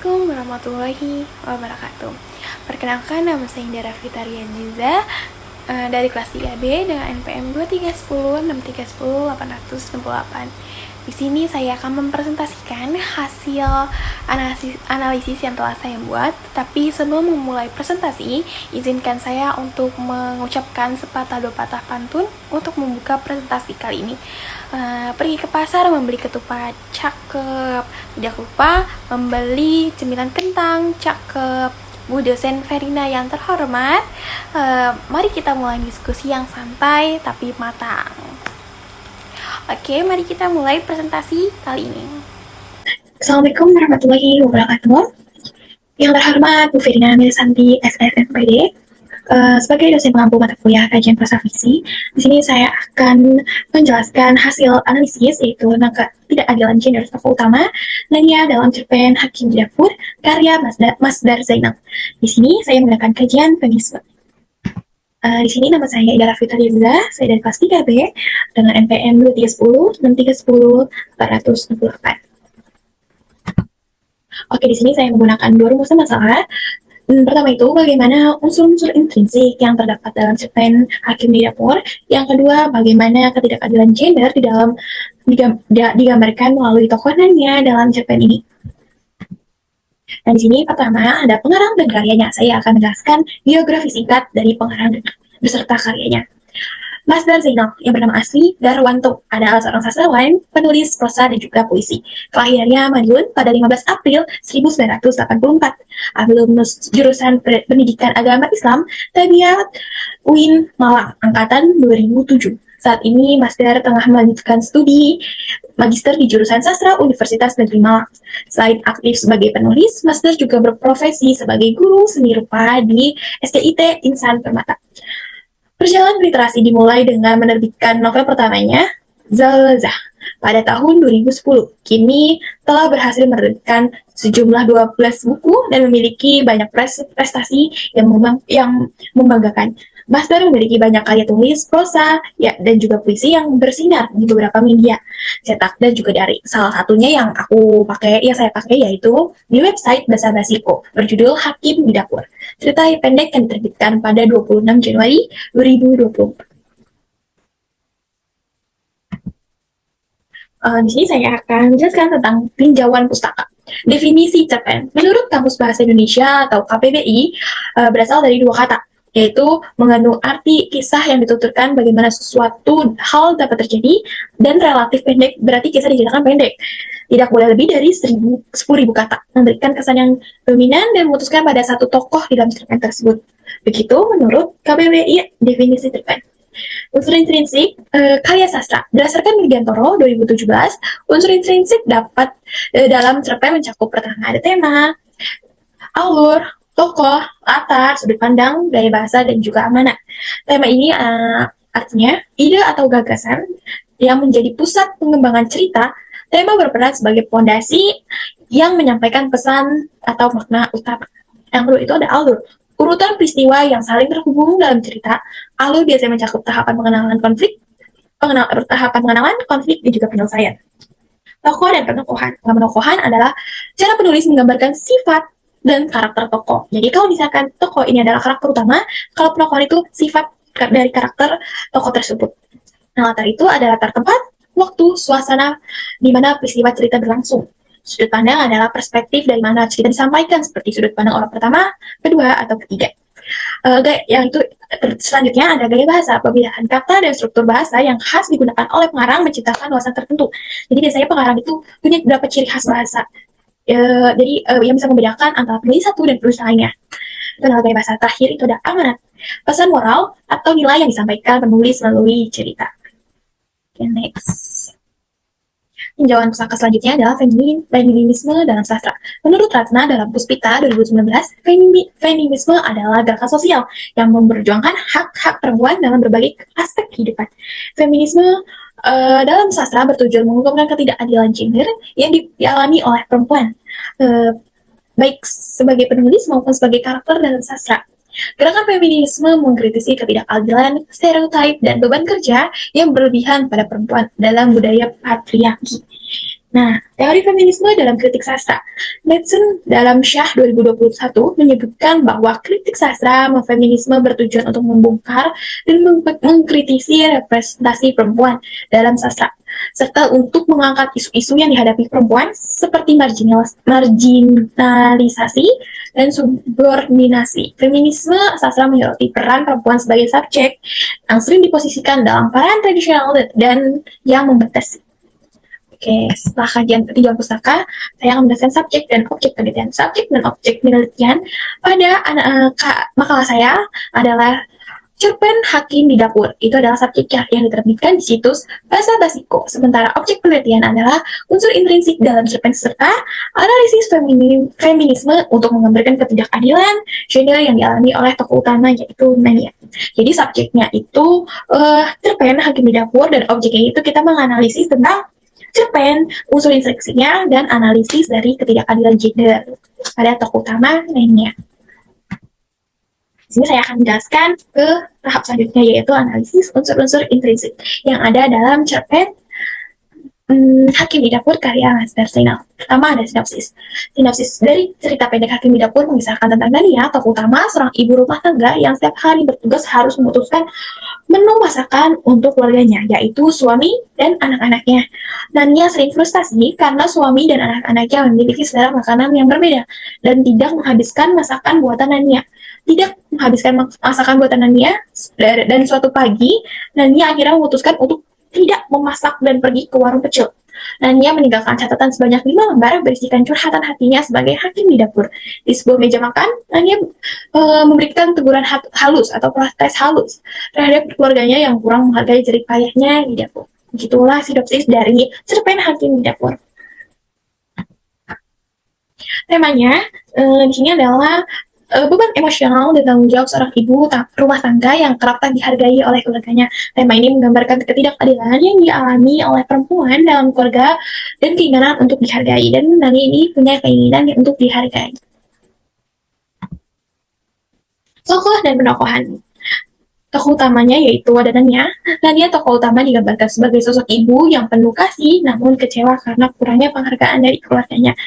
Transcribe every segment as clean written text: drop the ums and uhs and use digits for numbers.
Assalamualaikum warahmatullahi wabarakatuh. Perkenalkan, nama saya Indra Fitarian Jiza dari kelas 3B dengan NPM 2310 6310 868. Di sini saya akan mempresentasikan hasil analisis yang telah saya buat. Tapi sebelum memulai presentasi, izinkan saya untuk mengucapkan sepatah dua patah pantun untuk membuka presentasi kali ini. Pergi ke pasar membeli ketupat, cakep. Tidak lupa membeli cemilan kentang, cakep. Bu dosen Verina yang terhormat, mari kita mulai diskusi yang santai tapi matang. Oke, mari kita mulai presentasi kali ini. Assalamualaikum warahmatullahi wabarakatuh. Yang terhormat Bu Firina Milisanti SSMPD, sebagai dosen pengampu mata kuliah kajian prasafiksi, di sini saya akan menjelaskan hasil analisis yaitu tentang ketidakadilan gender tokoh utama Nadia dalam cerpen Hakim di Dapur karya Masdar Zainal. Di sini saya menggunakan kajian feminisme. Di sini nama saya Ida Rafita Riza, saya dari kelas 3B dengan NPM 2310 6310 868. Oke, di sini saya menggunakan dua rumusan masalah. Pertama itu, bagaimana unsur-unsur intrinsik yang terdapat dalam cerpen Hakim di Dapur. Yang kedua, bagaimana ketidakadilan gender di dalam digambarkan melalui tokoh Nanya dalam cerpen ini. Nah, di sini pertama ada pengarang dan karyanya. Saya akan menjelaskan biografi singkat dari pengarang beserta karyanya. Masdar Zainal, yang bernama asli Darwanto, adalah seorang sastrawan, penulis prosa dan juga puisi. Kelahirannya Madiun pada 15 April 1984. Ambil jurusan pendidikan agama Islam, Tabiat UIN Malang, angkatan 2007. Saat ini Masdar tengah melanjutkan studi magister di jurusan sastra Universitas Negeri Malang. Selain aktif sebagai penulis, Masdar juga berprofesi sebagai guru seni rupa di STIT Insan Permata. Perjalanan literasi dimulai dengan menerbitkan novel pertamanya, Zalzah, pada tahun 2010. Kini telah berhasil menerbitkan sejumlah 12 buku dan memiliki banyak prestasi yang membanggakan. Masdar memiliki banyak karya tulis, prosa, dan juga puisi yang bersinar di beberapa media cetak dan juga daring. Salah satunya yang saya pakai yaitu di website Basa Basiko berjudul Hakim di Dapur. Cerita pendek yang diterbitkan pada 26 Januari 2024. Di sini saya akan menjelaskan tentang tinjauan pustaka. Definisi cerpen. Menurut Kamus Bahasa Indonesia atau KBBI, berasal dari dua kata, yaitu mengandung arti kisah yang dituturkan bagaimana sesuatu hal dapat terjadi, dan relatif pendek berarti kisah diceritakan pendek. Tidak boleh lebih dari 10.000 kata, memberikan kesan yang dominan dan memutuskan pada satu tokoh di dalam cerpen tersebut. Begitu menurut KBBI definisi cerpen. Unsur intrinsik karya sastra. Berdasarkan Widiantoro 2017, unsur intrinsik dapat dalam cerpen mencakup pertama ada tema, alur, tokoh, latar, sudut pandang, gaya bahasa, dan juga amanat. Tema ini artinya ide atau gagasan yang menjadi pusat pengembangan cerita. Tema berperan sebagai fondasi yang menyampaikan pesan atau makna utama. Yang kedua itu ada alur, urutan peristiwa yang saling terhubung dalam cerita. Alur biasanya mencakup tahapan pengenalan konflik, dan juga penyelesaian. Tokoh dan penokohan. Penokohan adalah cara penulis menggambarkan sifat dan karakter tokoh. Jadi kalau misalkan tokoh ini adalah karakter utama, kalau penokohan itu sifat dari karakter tokoh tersebut. Nah, latar itu adalah latar tempat, waktu, suasana di mana peristiwa cerita berlangsung. Sudut pandang adalah perspektif dari mana cerita disampaikan, seperti sudut pandang orang pertama, kedua, atau ketiga. Yang itu selanjutnya ada gaya bahasa, pemilihan kata dan struktur bahasa yang khas digunakan oleh pengarang menciptakan nuansa tertentu. Jadi biasanya pengarang itu punya beberapa ciri khas bahasa. Yang bisa membedakan antara penulis satu dan penulis lainnya. Itu adalah gaya bahasa. Terakhir itu ada amanat, pesan moral atau nilai yang disampaikan penulis melalui cerita. Okay, next. Tinjauan pustaka selanjutnya adalah feminisme dalam sastra. Menurut Ratna dalam Puspita 2019, feminisme adalah gerakan sosial yang memperjuangkan hak-hak perempuan dalam berbagai aspek kehidupan. Feminisme dalam sastra bertujuan mengungkapkan ketidakadilan gender yang dialami oleh perempuan, baik sebagai penulis maupun sebagai karakter dalam sastra. Gerakan feminisme mengkritisi ketidakadilan, stereotip, dan beban kerja yang berlebihan pada perempuan dalam budaya patriarki. Nah, teori feminisme dalam kritik sastra. Madsen dalam Syah 2021 menyebutkan bahwa kritik sastra feminisme bertujuan untuk membongkar dan mengkritisi representasi perempuan dalam sastra, serta untuk mengangkat isu-isu yang dihadapi perempuan seperti marginalisasi dan subordinasi. Feminisme sastra menyoroti peran perempuan sebagai subjek yang sering diposisikan dalam peran tradisional dan yang membatasi. Oke, setelah kajian ketiga pustaka, saya akan menjelaskan subjek dan objek penelitian. Subjek dan objek penelitian pada makalah saya adalah cerpen Hakim di Dapur. Itu adalah subjek yang diterbitkan di situs Bahasa Basiko. Sementara objek penelitian adalah unsur intrinsik dalam cerpen serta analisis feminisme untuk menggambarkan ketidakadilan gender yang dialami oleh tokoh utama yaitu Nania. Jadi subjeknya itu cerpen Hakim di Dapur dan objeknya itu kita menganalisis tentang cerpen, unsur instruksinya, dan analisis dari ketidakadilan gender pada tokoh utama lainnya. Di sini saya akan menjelaskan ke tahap selanjutnya, yaitu analisis unsur-unsur intrinsik yang ada dalam cerpen Hakim di Dapur karya Master Zainal. Pertama ada sinopsis. Sinopsis dari cerita pendek Hakim di Dapur mengisahkan tentang Dania, tokoh utama, seorang ibu rumah tangga yang setiap hari bertugas harus memutuskan menu masakan untuk keluarganya, yaitu suami dan anak-anaknya. Nania sering frustasi karena suami dan anak-anaknya memiliki selera makanan yang berbeda dan tidak menghabiskan masakan buatan Nania. Tidak menghabiskan masakan buatan Nania, dan suatu pagi Nania akhirnya memutuskan untuk tidak memasak dan pergi ke warung kecil. Nania meninggalkan catatan sebanyak 5 lembar berisikan curhatan hatinya sebagai hakim di dapur. Di sebuah meja makan, Nania memberikan teguran halus atau protes halus terhadap keluarganya yang kurang menghargai jerih payahnya di dapur. Begitulah sinopsis dari cerpen Hakim di Dapur. Temanya di sini adalah beban emosional dan tanggung jawab seorang ibu rumah tangga yang kerap tak dihargai oleh keluarganya. Tema ini menggambarkan ketidakadilan yang dialami oleh perempuan dalam keluarga dan keinginan untuk dihargai. Dan Nani ini punya keinginan untuk dihargai. Tokoh dan penokohan. Tokoh utamanya yaitu ada Nania. Nania tokoh utama digambarkan sebagai sosok ibu yang penuh kasih namun kecewa karena kurangnya penghargaan dari keluarganya.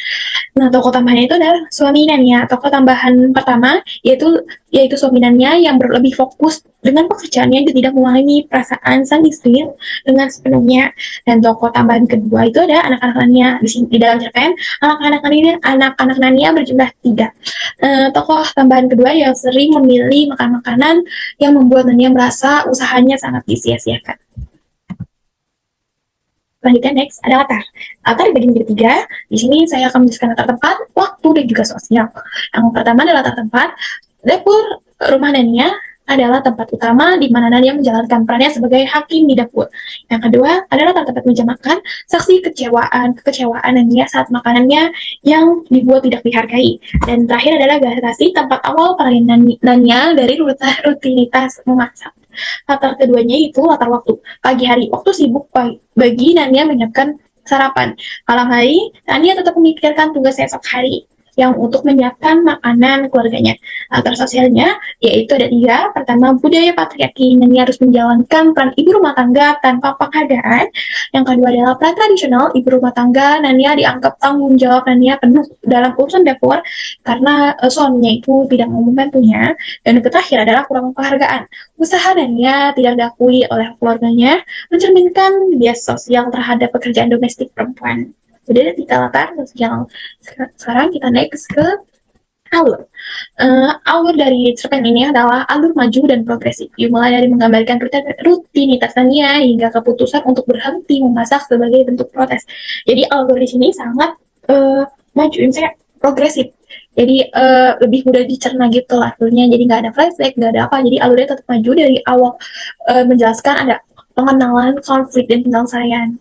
Nah, tokoh tambahannya itu adalah suami Nania. Tokoh tambahan pertama yaitu suami Nania yang lebih fokus dengan pekerjaannya dan tidak mengalami perasaan sang istri dengan sepenuhnya. Dan tokoh tambahan kedua itu ada anak-anak Nania. Di dalam cerpen anak-anak Nania berjumlah 3. Tokoh tambahan kedua yang sering memilih makan makanan yang membuat Nania merasa usahanya sangat disia-siakan. Selanjutnya next ada latar. Latar dibagi menjadi 3. Di sini saya akan menjelaskan latar tempat, waktu, dan juga sosial. Yang pertama adalah latar tempat. Dapur rumah Nania adalah tempat utama di mana Nania menjalankan perannya sebagai hakim di dapur. Yang kedua adalah tempat meja makan, saksi kekecewaan Nania saat makanannya yang dibuat tidak dihargai. Dan terakhir adalah garasi, tempat awal peralihan Nania dari rutinitas memasak. Latar keduanya itu latar waktu. Pagi hari, waktu sibuk bagi Nania menyiapkan sarapan. Malam hari, Nania tetap memikirkan tugas esok hari yang untuk menyiapkan makanan keluarganya. Latar sosialnya yaitu ada 3. Pertama, budaya patriarki. Nania harus menjalankan peran ibu rumah tangga tanpa penghargaan. Yang kedua adalah peran tradisional ibu rumah tangga. Nania dianggap tanggung jawab Nania penuh dalam urusan dapur karena suaminya itu tidak mau membantunya. Dan yang terakhir adalah kurang penghargaan. Usaha Nania tidak diakui oleh keluarganya, mencerminkan bias sosial terhadap pekerjaan domestik perempuan. Jadi kita latar sosial. Sekarang kita next ke alur. Alur dari cerpen ini adalah alur maju dan progresif. Dimulai dari menggambarkan rutinitas Nania hingga keputusan untuk berhenti memasak sebagai bentuk protes. Jadi alur di sini sangat maju, misalnya progresif. Jadi lebih mudah dicerna gitu lah alurnya. Jadi nggak ada flashback, nggak ada apa. Jadi alurnya tetap maju dari awal, menjelaskan ada pengenalan konflik dan penyelesaian.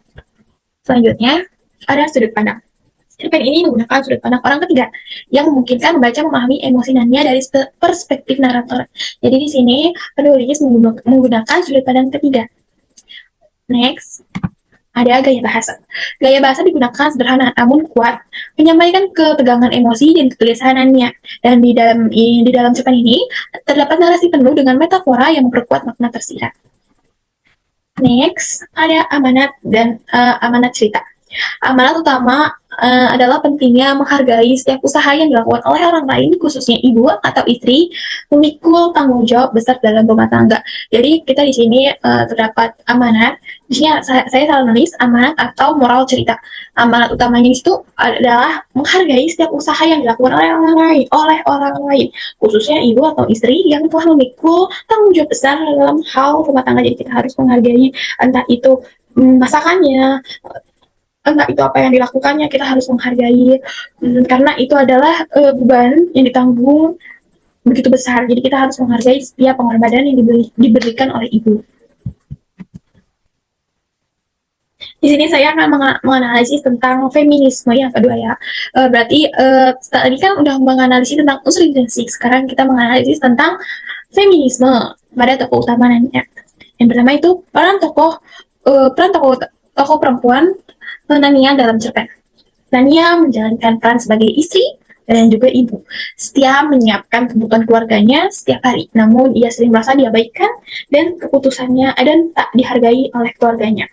Selanjutnya ada sudut pandang. Cerpen ini menggunakan sudut pandang orang ketiga yang memungkinkan membaca memahami emosi Nania dari perspektif narator. Jadi di sini penulis menggunakan sudut pandang ketiga. Next, ada gaya bahasa. Gaya bahasa digunakan sederhana namun kuat, menyampaikan ketegangan emosi dan kegelisahan Nania. Dan di dalam cerpen ini terdapat narasi penuh dengan metafora yang memperkuat makna tersirat. Next, ada amanat dan amanat cerita. Amanat utama adalah pentingnya menghargai setiap usaha yang dilakukan oleh orang lain, khususnya ibu atau istri, memikul tanggung jawab besar dalam rumah tangga. Jadi kita di sini terdapat amanat. Di sini saya salah nulis amanat atau moral cerita. Amanat utamanya itu adalah menghargai setiap usaha yang dilakukan oleh orang lain, khususnya ibu atau istri yang telah memikul tanggung jawab besar dalam hal rumah tangga. Jadi kita harus menghargai entah itu masakannya, entah itu apa yang dilakukannya, kita harus menghargai karena itu adalah beban yang ditanggung begitu besar. Jadi kita harus menghargai setiap pengorbanan yang diberikan oleh ibu. Di sini saya akan menganalisis tentang feminisme yang kedua ya. Berarti tadi kan udah menganalisis tentang unsur intrinsik. Sekarang kita menganalisis tentang feminisme pada tokoh utamanya. Yang pertama itu peran tokoh perempuan Nania dalam cerpen. Nania menjalankan peran sebagai istri dan juga ibu. Setia menyiapkan kebutuhan keluarganya setiap hari. Namun ia sering merasa diabaikan dan keputusannya dan tak dihargai oleh keluarganya.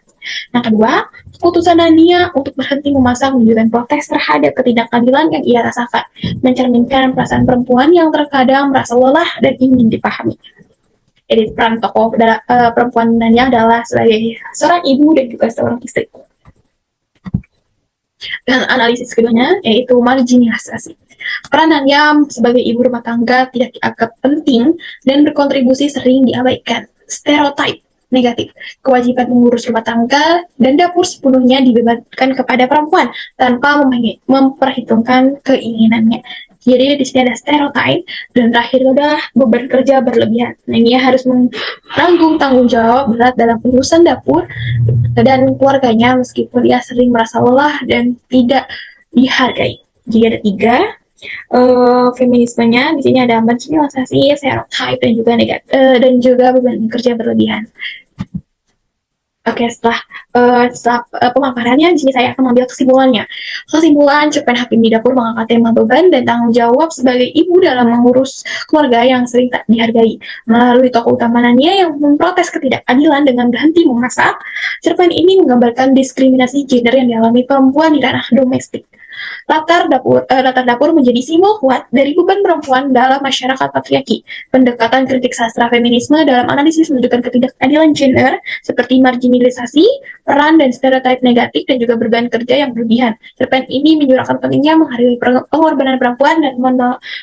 Yang kedua, keputusan Nania untuk berhenti memasak menunjukkan protes terhadap ketidakadilan yang ia rasakan, mencerminkan perasaan perempuan yang terkadang merasa lelah dan ingin dipahami. Jadi peran tokoh perempuan Nania adalah sebagai seorang ibu dan juga seorang istri. Dan analisis keduanya yaitu marginalisasi. Peran Nania sebagai ibu rumah tangga tidak dianggap penting dan berkontribusi sering diabaikan. Stereotip negatif. Kewajiban mengurus rumah tangga dan dapur sepenuhnya dibebankan kepada perempuan tanpa memperhitungkan keinginannya. Jadi di sini ada stereotip dan terakhir adalah beban kerja berlebihan. Nah, ini harus menanggung tanggung jawab berat dalam urusan dapur dan keluarganya meskipun dia sering merasa lelah dan tidak dihargai. Jadi ada tiga feminismenya. Di sini ada marginalisasi, stereotip dan juga dan juga beban kerja berlebihan. Oke, setelah pemaparannya, di sini saya akan mengambil kesimpulannya. Kesimpulan cerpen Hakim di Dapur mengangkat tema beban dan tanggung jawab sebagai ibu dalam mengurus keluarga yang sering tak dihargai. Melalui tokoh utama Nania yang memprotes ketidakadilan dengan berhenti memasak, cerpen ini menggambarkan diskriminasi gender yang dialami perempuan di ranah domestik. Latar dapur menjadi simbol kuat dari beban perempuan dalam masyarakat patriarki. Pendekatan kritik sastra feminisme dalam analisis menunjukkan ketidakadilan gender seperti marginalisasi, peran dan stereotip negatif dan juga beban kerja yang berlebihan. Cerpen ini menyuarakan pentingnya menghargai pengorbanan perempuan dan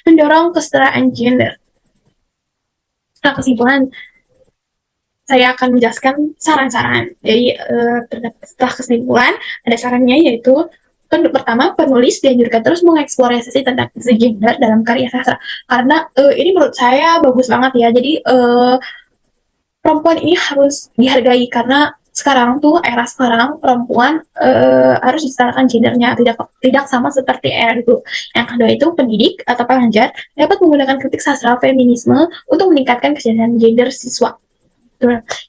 mendorong kesetaraan gender. Nah, kesimpulan saya akan menjelaskan saran-saran. Jadi setelah kesimpulan ada sarannya yaitu pertama, penulis dianjurkan terus mengeksplorasi tentang isu gender dalam karya sastra. Karena ini menurut saya bagus banget ya. Jadi perempuan ini harus dihargai karena sekarang tuh era sekarang perempuan harus disetarakan gendernya, tidak sama seperti era dulu. Yang kedua itu pendidik atau pengajar dapat menggunakan kritik sastra feminisme untuk meningkatkan kesadaran gender siswa.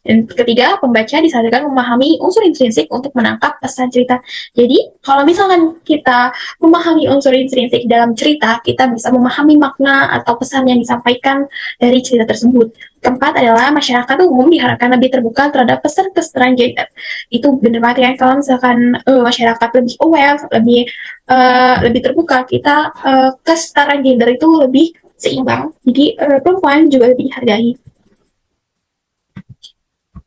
Dan ketiga, pembaca disadarkan memahami unsur intrinsik untuk menangkap pesan cerita. Jadi, kalau misalkan kita memahami unsur intrinsik dalam cerita, kita bisa memahami makna atau pesan yang disampaikan dari cerita tersebut. Keempat adalah masyarakat umum diharapkan lebih terbuka terhadap pesan kesetaraan gender. Itu benar banget ya, kalau misalkan masyarakat lebih aware, lebih terbuka, kita kesetaraan gender itu lebih seimbang. Jadi, perempuan juga lebih dihargai.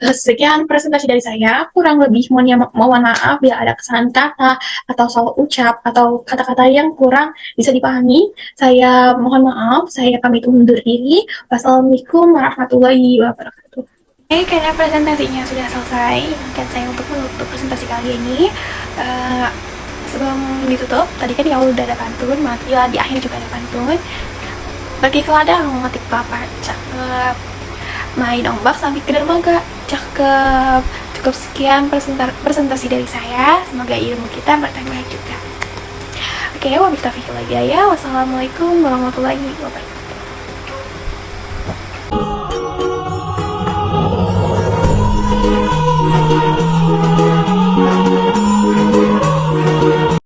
Sekian presentasi dari saya, kurang lebih mohon maaf bila ada kesalahan kata atau salah ucap atau kata-kata yang kurang bisa dipahami. Saya mohon maaf, saya pamit undur diri. Wassalamualaikum warahmatullahi wabarakatuh. Oke, karena presentasinya sudah selesai, izinkan saya untuk menutup presentasi kali ini. Sebelum ditutup, tadi kan ya udah ada pantun, ya di akhir juga ada pantun. Pergi ke ladang, memetik kelapa, cakep. Main ombak sampai ke dermaga, cakep. Cukup sekian presentasi dari saya. Semoga ilmu kita bertambah juga. Oke, wabillahi taufiq wal hidayah. Wassalamualaikum warahmatullahi wabarakatuh.